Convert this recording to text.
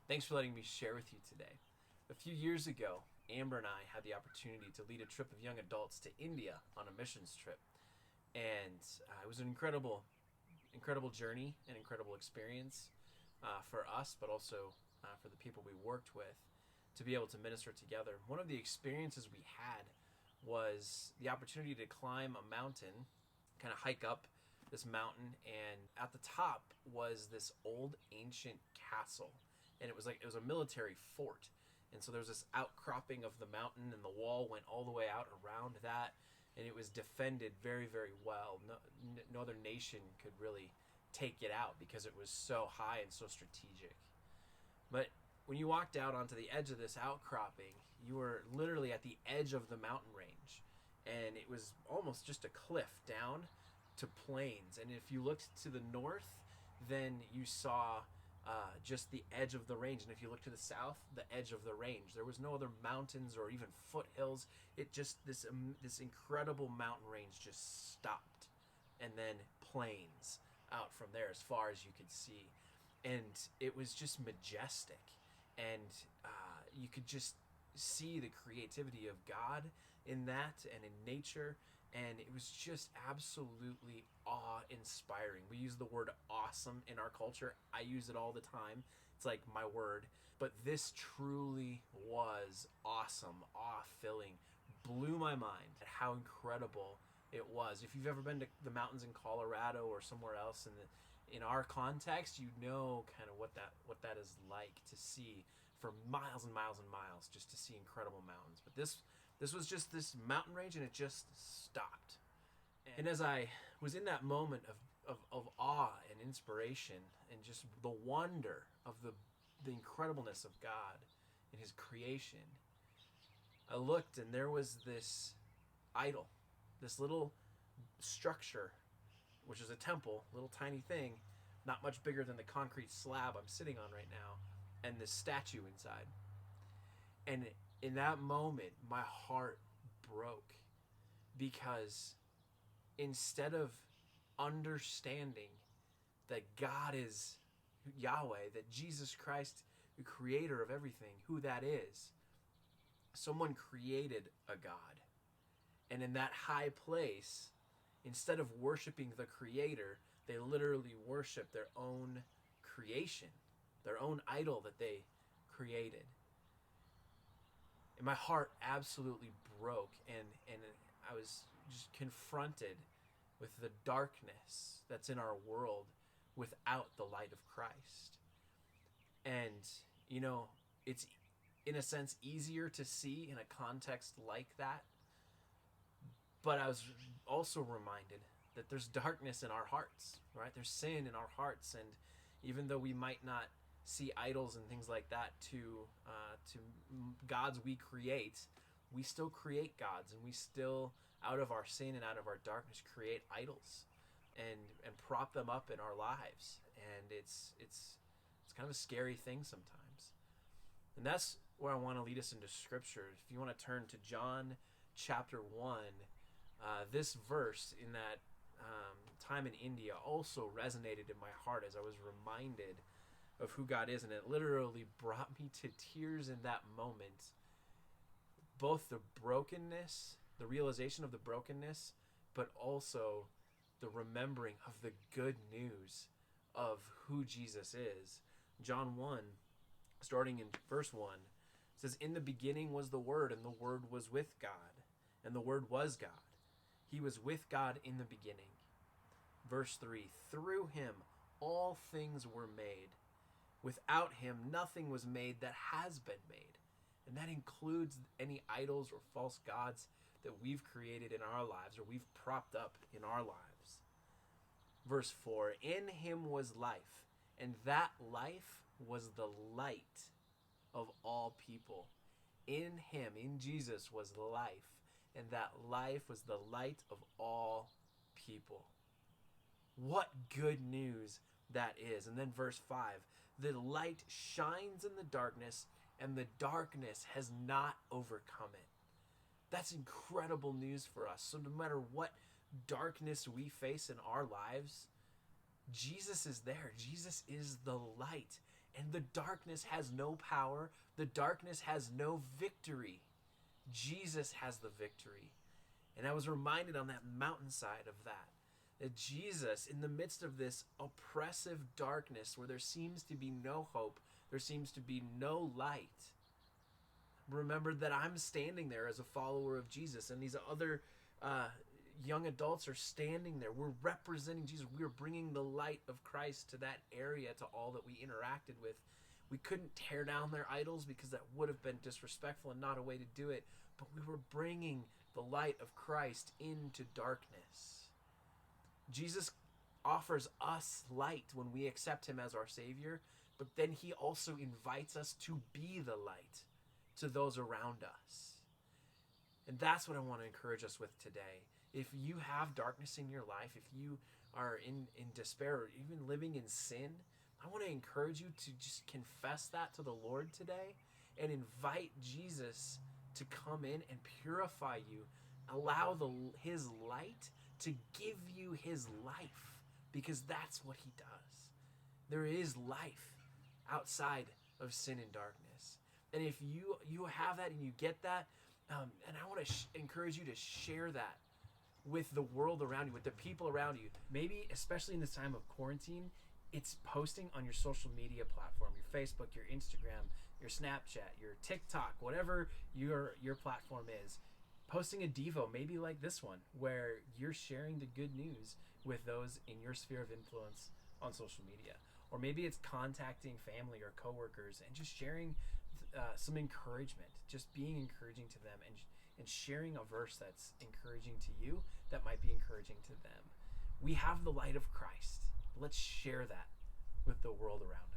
Thanks for letting me share with you today. A few years ago, Amber and I had the opportunity to lead a trip of young adults to India on a missions trip. And it was an incredible journey, an incredible experience for us, but also for the people we worked with to be able to minister together. One of the experiences we had was the opportunity to climb a mountain, kind of hike up this mountain, and at the top was this old ancient castle, and it was a military fort. And so there was this outcropping of the mountain, and the wall went all the way out around that, and it was defended very, very well. No other nation could really take it out because it was so high and so strategic. But when you walked out onto the edge of this outcropping, you were literally at the edge of the mountain range, and it was almost just a cliff down to plains. And if you looked to the north, then you saw just the edge of the range, and if you look to the south, the edge of the range. There was no other mountains or even foothills. It just this incredible mountain range just stopped, and then plains out from there as far as you could see, and it was just majestic, and you could just see the creativity of God in that and in nature, and it was just absolutely awe-inspiring. We use the word awesome in our culture. I use it all the time. It's like my word. But this truly was awesome, awe-filling, blew my mind at how incredible it was. If you've ever been to the mountains in Colorado or somewhere else in our context, you know kind of what that is like to see for miles and miles and miles, just to see incredible mountains. But this was just this mountain range, and it just stopped. And as I was in that moment of awe and inspiration and just the wonder of the incredibleness of God and his creation, I looked, and there was this idol, this little structure, which is a temple, little tiny thing, not much bigger than the concrete slab I'm sitting on right now, and this statue inside. And in that moment, my heart broke, because instead of understanding that God is Yahweh, that Jesus Christ, the creator of everything, who that is, someone created a God. And in that high place, instead of worshiping the creator, they literally worship their own creation, their own idol that they created. And my heart absolutely broke, and I was just confronted with the darkness that's in our world without the light of Christ. And, it's in a sense easier to see in a context like that. But I was also reminded that there's darkness in our hearts, right? There's sin in our hearts. And even though we might not see idols and things like that to gods we create, we still create gods, and we still, out of our sin and out of our darkness, create idols and prop them up in our lives. And it's kind of a scary thing sometimes. And that's where I want to lead us into scripture. If you want to turn to John chapter 1, this verse in that time in India also resonated in my heart as I was reminded of who God is, and it literally brought me to tears in that moment. Both the brokenness, the realization of the brokenness, but also the remembering of the good news of who Jesus is. John 1, starting in verse 1, says, "In the beginning was the Word, and the Word was with God, and the Word was God. He was with God in the beginning." Verse 3, "Through him all things were made. Without him nothing was made that has been made." And that includes any idols or false gods that we've created in our lives or we've propped up in our lives. Verse 4, "In him was life, and that life was the light of all people." In him, in Jesus, was life, and that life was the light of all people. What good news that is. And then verse 5, "The light shines in the darkness, and the darkness has not overcome it." That's incredible news for us. So no matter what darkness we face in our lives, Jesus is there. Jesus is the light. And the darkness has no power. The darkness has no victory. Jesus has the victory. And I was reminded on that mountainside of that. That Jesus, in the midst of this oppressive darkness where there seems to be no hope, there seems to be no light, remembered that I'm standing there as a follower of Jesus, and these other young adults are standing there. We're representing Jesus. We're bringing the light of Christ to that area, to all that we interacted with. We couldn't tear down their idols because that would have been disrespectful and not a way to do it, but we were bringing the light of Christ into darkness. Jesus offers us light when we accept him as our Savior, but then he also invites us to be the light to those around us. And that's what I want to encourage us with today. If you have darkness in your life, if you are in despair or even living in sin, I want to encourage you to just confess that to the Lord today and invite Jesus to come in and purify you. Allow his light to give you his life, because that's what he does. There is life outside of sin and darkness. And if you have that and you get that, and I want to encourage you to share that with the world around you, with the people around you. Maybe, especially in this time of quarantine, it's posting on your social media platform, your Facebook, your Instagram, your Snapchat, your TikTok, whatever your platform is. Posting a Devo, maybe like this one, where you're sharing the good news with those in your sphere of influence on social media. Or maybe it's contacting family or coworkers and just sharing some encouragement, just being encouraging to them, and sharing a verse that's encouraging to you that might be encouraging to them. We have the light of Christ. Let's share that with the world around us.